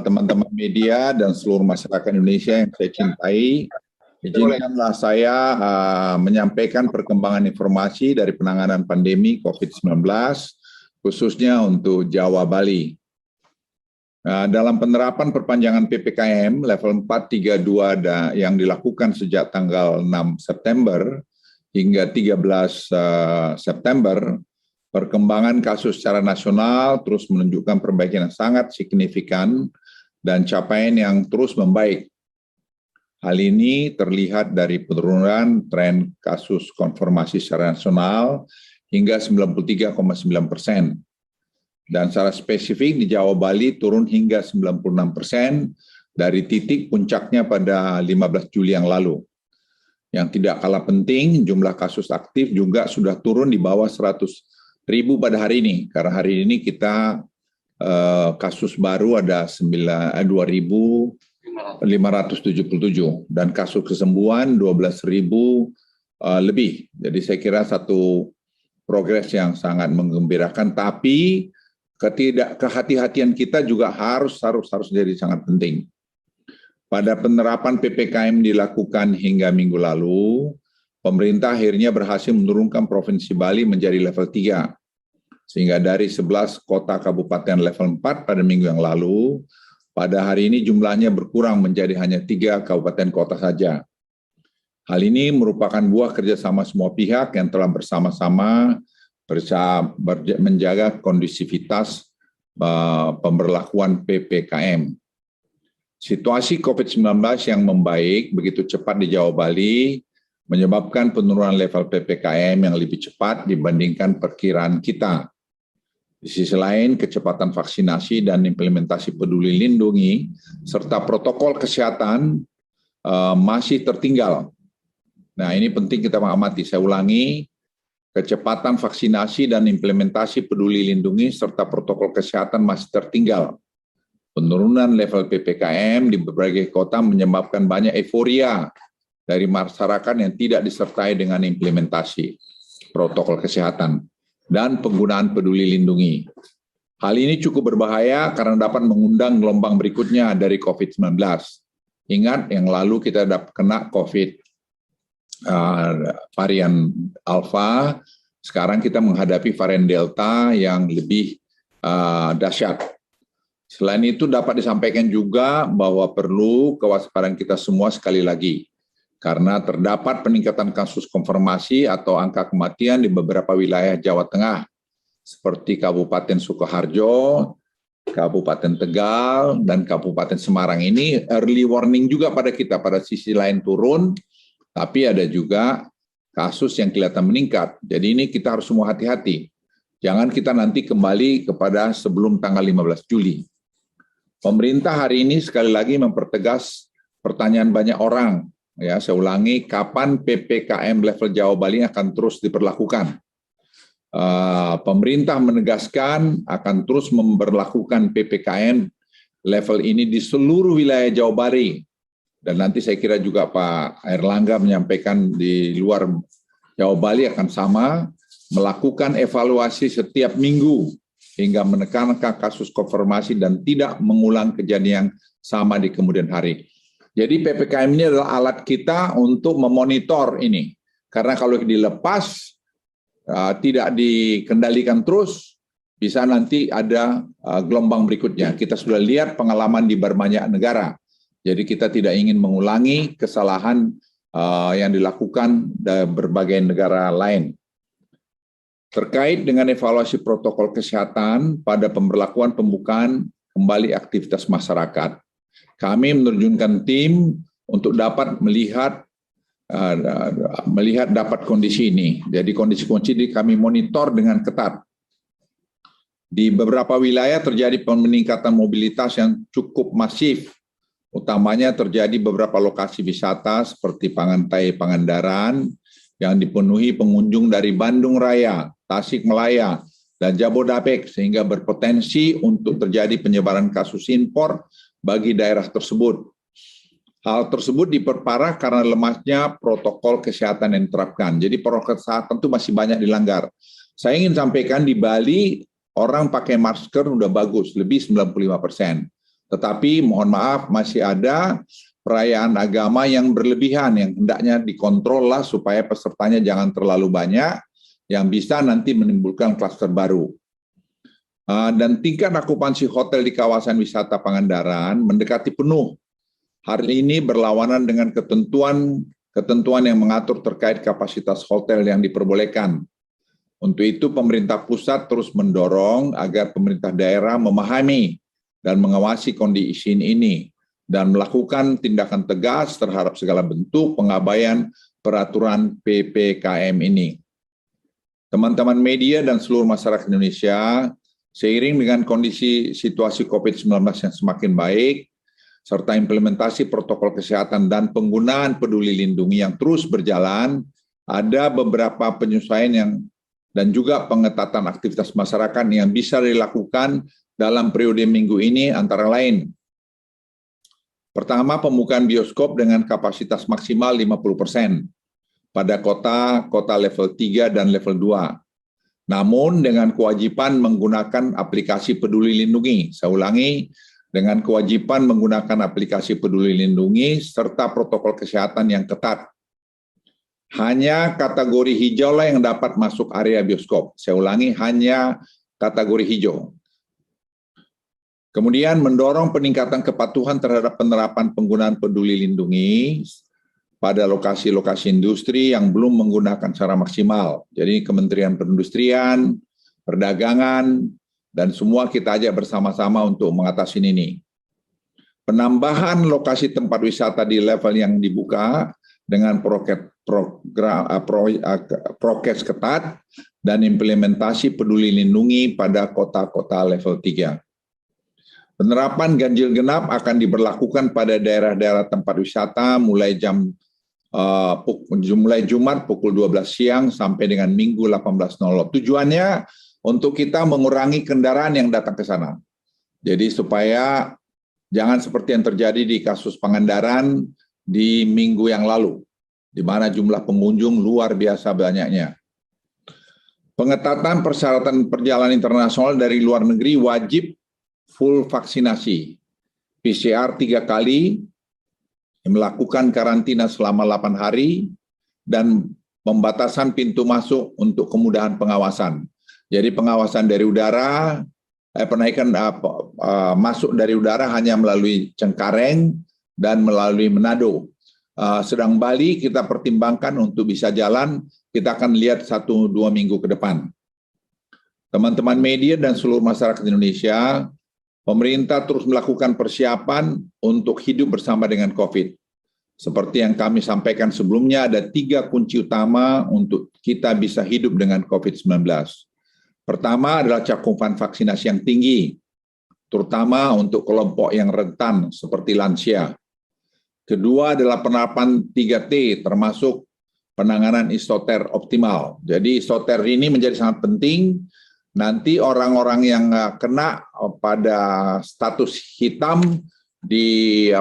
Teman-teman media dan seluruh masyarakat Indonesia yang saya cintai, izinkanlah saya menyampaikan perkembangan informasi dari penanganan pandemi COVID-19, khususnya untuk Jawa Bali. Dalam penerapan perpanjangan PPKM level 4, 3, 2 yang dilakukan sejak tanggal 6 September hingga 13 September, perkembangan kasus secara nasional terus menunjukkan perbaikan yang sangat signifikan dan capaian yang terus membaik. Hal ini terlihat dari penurunan tren kasus konfirmasi secara nasional hingga 93,9%. Dan secara spesifik di Jawa Bali turun hingga 96% dari titik puncaknya pada 15 Juli yang lalu. Yang tidak kalah penting, jumlah kasus aktif juga sudah turun di bawah 100.000 pada hari ini. Karena hari ini kita kasus baru ada 2.577 dan kasus kesembuhan 12.000 lebih. Jadi saya kira satu progres yang sangat menggembirakan, tapi kehati-hatian kita juga harus jadi sangat penting. Pada penerapan PPKM dilakukan hingga minggu lalu, pemerintah akhirnya berhasil menurunkan Provinsi Bali menjadi level 3. Sehingga dari 11 kota kabupaten level 4 pada minggu yang lalu, pada hari ini jumlahnya berkurang menjadi hanya 3 kabupaten kota saja. Hal ini merupakan buah kerjasama semua pihak yang telah bersama-sama menjaga kondusivitas pemberlakuan PPKM. Situasi COVID-19 yang membaik begitu cepat di Jawa Bali menyebabkan penurunan level PPKM yang lebih cepat dibandingkan perkiraan kita. Di sisi lain, kecepatan vaksinasi dan implementasi Peduli Lindungi serta protokol kesehatan masih tertinggal. Nah, ini penting kita mengamati. Saya ulangi, kecepatan vaksinasi dan implementasi Peduli Lindungi serta protokol kesehatan masih tertinggal. Penurunan level PPKM di berbagai kota menyebabkan banyak euforia dari masyarakat yang tidak disertai dengan implementasi protokol kesehatan dan penggunaan Peduli Lindungi. Hal ini cukup berbahaya karena dapat mengundang gelombang berikutnya dari COVID-19. Ingat, yang lalu kita kena COVID varian Alpha, sekarang kita menghadapi varian Delta yang lebih dahsyat. Selain itu dapat disampaikan juga bahwa perlu kewaspadaan kita semua sekali lagi, karena terdapat peningkatan kasus konfirmasi atau angka kematian di beberapa wilayah Jawa Tengah, seperti Kabupaten Sukoharjo, Kabupaten Tegal, dan Kabupaten Semarang. Ini early warning juga pada kita, pada sisi lain turun, tapi ada juga kasus yang kelihatan meningkat. Jadi ini kita harus semua hati-hati. Jangan kita nanti kembali kepada sebelum tanggal 15 Juli. Pemerintah hari ini sekali lagi mempertegas pertanyaan banyak orang. Ya, saya ulangi, kapan PPKM level Jawa Bali akan terus diberlakukan? Pemerintah menegaskan akan terus memberlakukan PPKM level ini di seluruh wilayah Jawa Bali. Dan nanti saya kira juga Pak Airlangga menyampaikan di luar Jawa Bali akan sama, melakukan evaluasi setiap minggu hingga menekan kasus konfirmasi dan tidak mengulang kejadian yang sama di kemudian hari. Jadi PPKM ini adalah alat kita untuk memonitor ini. Karena kalau dilepas, tidak dikendalikan terus, bisa nanti ada gelombang berikutnya. Kita sudah lihat pengalaman di berbanyak negara. Jadi kita tidak ingin mengulangi kesalahan yang dilakukan di berbagai negara lain. Terkait dengan evaluasi protokol kesehatan pada pemberlakuan pembukaan kembali aktivitas masyarakat, kami menerjunkan tim untuk dapat melihat dapat kondisi ini. Jadi kondisi-kondisi ini kami monitor dengan ketat. Di beberapa wilayah terjadi peningkatan mobilitas yang cukup masif. Utamanya terjadi beberapa lokasi wisata seperti Pangantai Pangandaran yang dipenuhi pengunjung dari Bandung Raya, Tasikmalaya, dan Jabodebek sehingga berpotensi untuk terjadi penyebaran kasus impor bagi daerah tersebut. Hal tersebut diperparah karena lemahnya protokol kesehatan yang diterapkan. Jadi protokol kesehatan itu masih banyak dilanggar. Saya ingin sampaikan di Bali orang pakai masker udah bagus, lebih 95%. Tetapi mohon maaf, masih ada perayaan agama yang berlebihan, yang hendaknya dikontrol lah supaya pesertanya jangan terlalu banyak, yang bisa nanti menimbulkan klaster baru. Dan tingkat okupansi hotel di kawasan wisata Pangandaran mendekati penuh. Hari ini berlawanan dengan ketentuan yang mengatur terkait kapasitas hotel yang diperbolehkan. Untuk itu pemerintah pusat terus mendorong agar pemerintah daerah memahami dan mengawasi kondisi ini dan melakukan tindakan tegas terhadap segala bentuk pengabaian peraturan PPKM ini. Teman-teman media dan seluruh masyarakat Indonesia, seiring dengan kondisi situasi COVID-19 yang semakin baik, serta implementasi protokol kesehatan dan penggunaan peduli lindungi yang terus berjalan, ada beberapa penyesuaian dan juga pengetatan aktivitas masyarakat yang bisa dilakukan dalam periode minggu ini antara lain. Pertama, pembukaan bioskop dengan kapasitas maksimal 50% pada kota level 3 dan level 2. Namun dengan kewajiban menggunakan aplikasi peduli lindungi. Saya ulangi, dengan kewajiban menggunakan aplikasi peduli lindungi serta protokol kesehatan yang ketat. Hanya kategori hijau lah yang dapat masuk area bioskop. Saya ulangi, hanya kategori hijau. Kemudian mendorong peningkatan kepatuhan terhadap penerapan penggunaan peduli lindungi pada lokasi-lokasi industri yang belum menggunakan secara maksimal. Jadi Kementerian Perindustrian, Perdagangan, dan semua kita ajak bersama-sama untuk mengatasi ini. Penambahan lokasi tempat wisata di level yang dibuka dengan prokes ketat dan implementasi peduli lindungi pada kota-kota level 3. Penerapan ganjil genap akan diberlakukan pada daerah-daerah tempat wisata mulai Jumat pukul 12 siang sampai dengan Minggu 18.00. Tujuannya untuk kita mengurangi kendaraan yang datang ke sana. Jadi supaya jangan seperti yang terjadi di kasus Pangandaran di minggu yang lalu, di mana jumlah pengunjung luar biasa banyaknya. Pengetatan persyaratan perjalanan internasional dari luar negeri wajib full vaksinasi, PCR 3 kali, melakukan karantina selama 8 hari, dan pembatasan pintu masuk untuk kemudahan pengawasan. Jadi pengawasan dari udara, penaikan masuk dari udara hanya melalui Cengkareng dan melalui Manado. Sedang Bali kita pertimbangkan untuk bisa jalan, kita akan lihat 1-2 minggu ke depan. Teman-teman media dan seluruh masyarakat Indonesia, pemerintah terus melakukan persiapan untuk hidup bersama dengan COVID. Seperti yang kami sampaikan sebelumnya, ada 3 kunci utama untuk kita bisa hidup dengan COVID-19. Pertama adalah cakupan vaksinasi yang tinggi, terutama untuk kelompok yang rentan seperti lansia. Kedua adalah penerapan 3T, termasuk penanganan isoter optimal. Jadi isoter ini menjadi sangat penting. Nanti orang-orang yang kena pada status hitam di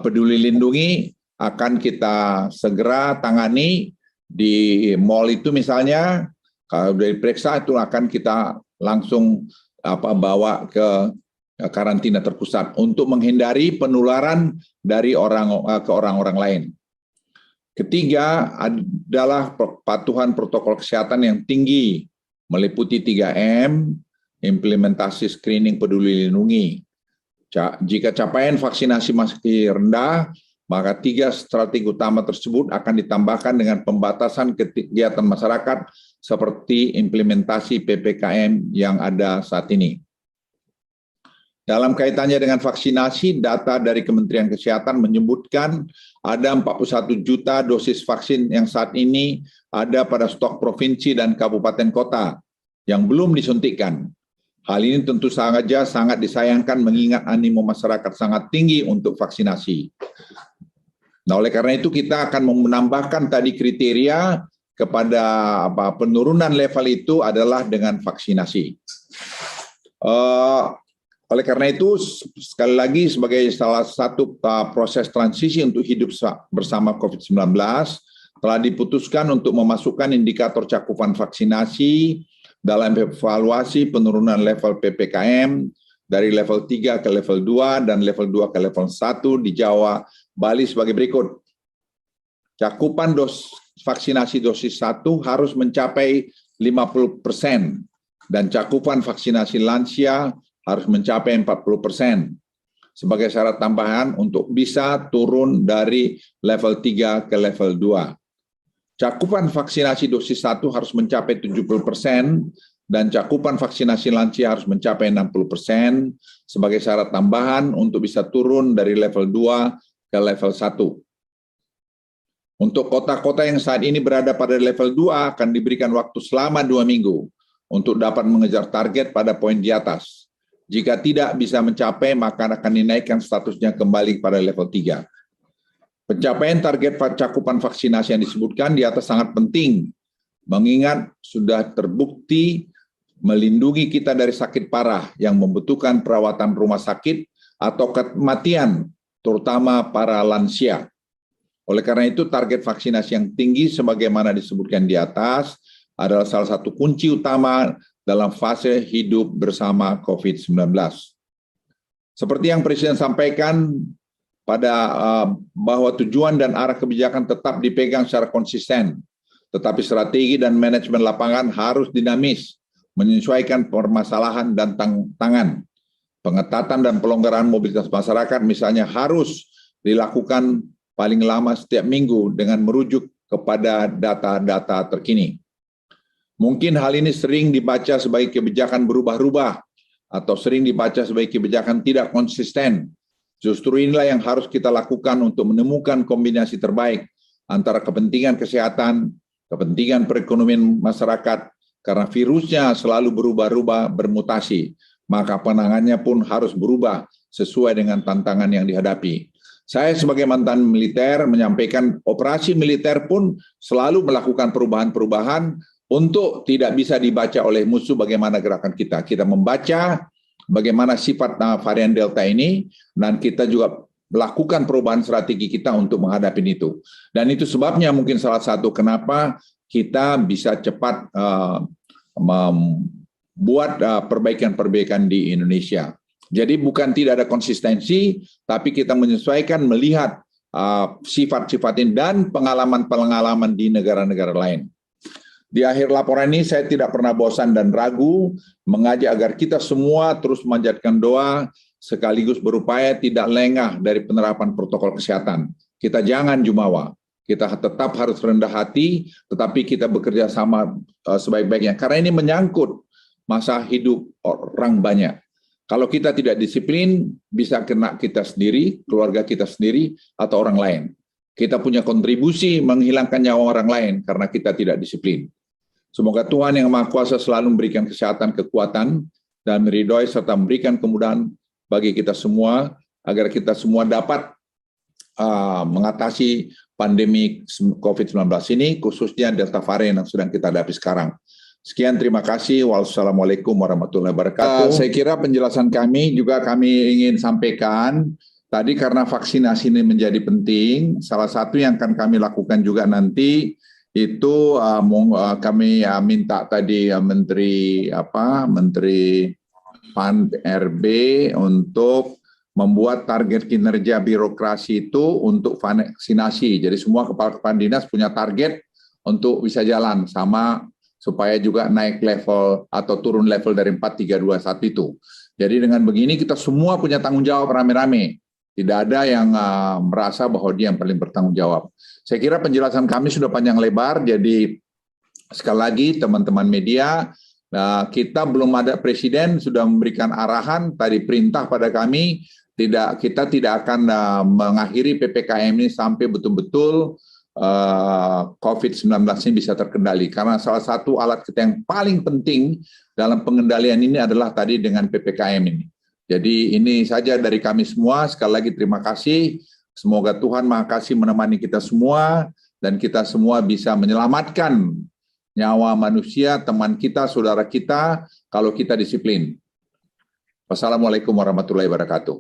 peduli lindungi akan kita segera tangani di mall itu misalnya. Kalau dari periksa itu akan kita langsung bawa ke karantina terpusat untuk menghindari penularan dari orang-orang lain. Ketiga adalah kepatuhan protokol kesehatan yang tinggi, meliputi 3M, implementasi screening peduli lindungi. Jika capaian vaksinasi masih rendah, maka 3 strategi utama tersebut akan ditambahkan dengan pembatasan kegiatan masyarakat seperti implementasi PPKM yang ada saat ini. Dalam kaitannya dengan vaksinasi, data dari Kementerian Kesehatan menyebutkan ada 41 juta dosis vaksin yang saat ini ada pada stok provinsi dan kabupaten kota yang belum disuntikkan. Hal ini tentu saja sangat disayangkan mengingat animo masyarakat sangat tinggi untuk vaksinasi. Nah, oleh karena itu kita akan menambahkan tadi kriteria kepada penurunan level itu adalah dengan vaksinasi. Oleh karena itu, sekali lagi sebagai salah satu proses transisi untuk hidup bersama COVID-19, telah diputuskan untuk memasukkan indikator cakupan vaksinasi dalam evaluasi penurunan level PPKM dari level 3 ke level 2 dan level 2 ke level 1 di Jawa, Bali sebagai berikut. Cakupan vaksinasi dosis 1 harus mencapai 50% dan cakupan vaksinasi lansia harus mencapai 40%. Sebagai syarat tambahan untuk bisa turun dari level 3 ke level 2. Cakupan vaksinasi dosis 1 harus mencapai 70% dan cakupan vaksinasi lansia harus mencapai 60% sebagai syarat tambahan untuk bisa turun dari level 2 ke level 1. Untuk kota-kota yang saat ini berada pada level 2 akan diberikan waktu selama 2 minggu untuk dapat mengejar target pada poin di atas. Jika tidak bisa mencapai, maka akan dinaikkan statusnya kembali pada level 3. Pencapaian target cakupan vaksinasi yang disebutkan di atas sangat penting, mengingat sudah terbukti melindungi kita dari sakit parah yang membutuhkan perawatan rumah sakit atau kematian, terutama para lansia. Oleh karena itu, target vaksinasi yang tinggi sebagaimana disebutkan di atas adalah salah satu kunci utama dalam fase hidup bersama COVID-19. Seperti yang Presiden sampaikan bahwa tujuan dan arah kebijakan tetap dipegang secara konsisten, tetapi strategi dan manajemen lapangan harus dinamis, menyesuaikan permasalahan dan tantangan. Pengetatan dan pelonggaran mobilitas masyarakat misalnya harus dilakukan paling lama setiap minggu dengan merujuk kepada data-data terkini. Mungkin hal ini sering dibaca sebagai kebijakan berubah-ubah atau sering dibaca sebagai kebijakan tidak konsisten. Justru inilah yang harus kita lakukan untuk menemukan kombinasi terbaik antara kepentingan kesehatan, kepentingan perekonomian masyarakat, karena virusnya selalu berubah-ubah, bermutasi, maka penanganannya pun harus berubah sesuai dengan tantangan yang dihadapi. Saya sebagai mantan militer menyampaikan operasi militer pun selalu melakukan perubahan-perubahan untuk tidak bisa dibaca oleh musuh bagaimana gerakan kita. Kita membaca bagaimana sifat varian Delta ini, dan kita juga melakukan perubahan strategi kita untuk menghadapi itu. Dan itu sebabnya mungkin salah satu kenapa kita bisa cepat membuat perbaikan-perbaikan di Indonesia. Jadi bukan tidak ada konsistensi, tapi kita menyesuaikan melihat sifat-sifat ini dan pengalaman-pengalaman di negara-negara lain. Di akhir laporan ini saya tidak pernah bosan dan ragu mengajak agar kita semua terus memanjatkan doa sekaligus berupaya tidak lengah dari penerapan protokol kesehatan. Kita jangan jumawa, kita tetap harus rendah hati, tetapi kita bekerja sama sebaik-baiknya. Karena ini menyangkut masa hidup orang banyak. Kalau kita tidak disiplin, bisa kena kita sendiri, keluarga kita sendiri, atau orang lain. Kita punya kontribusi menghilangkan nyawa orang lain karena kita tidak disiplin. Semoga Tuhan Yang Maha Kuasa selalu memberikan kesehatan, kekuatan, dan meridhoi serta memberikan kemudahan bagi kita semua, agar kita semua dapat mengatasi pandemi COVID-19 ini, khususnya Delta varian yang sedang kita hadapi sekarang. Sekian, terima kasih. Wassalamualaikum warahmatullahi wabarakatuh. Saya kira penjelasan kami juga kami ingin sampaikan, tadi karena vaksinasi ini menjadi penting, salah satu yang akan kami lakukan juga nanti, itu kami minta tadi Menteri PAN RB untuk membuat target kinerja birokrasi itu untuk vaksinasi. Jadi semua kepala dinas punya target untuk bisa jalan sama, supaya juga naik level atau turun level dari 4, 3, 2, 1 itu. Jadi dengan begini kita semua punya tanggung jawab rame-rame. Tidak ada yang merasa bahwa dia yang paling bertanggung jawab. Saya kira penjelasan kami sudah panjang lebar, jadi sekali lagi teman-teman media, kita belum ada presiden sudah memberikan arahan, tadi perintah pada kami, kita tidak akan mengakhiri PPKM ini sampai betul-betul COVID-19 ini bisa terkendali. Karena salah satu alat kita yang paling penting dalam pengendalian ini adalah tadi dengan PPKM ini. Jadi ini saja dari kami semua. Sekali lagi terima kasih. Semoga Tuhan Maha Kasih menemani kita semua dan kita semua bisa menyelamatkan nyawa manusia, teman kita, saudara kita, kalau kita disiplin. Wassalamualaikum warahmatullahi wabarakatuh.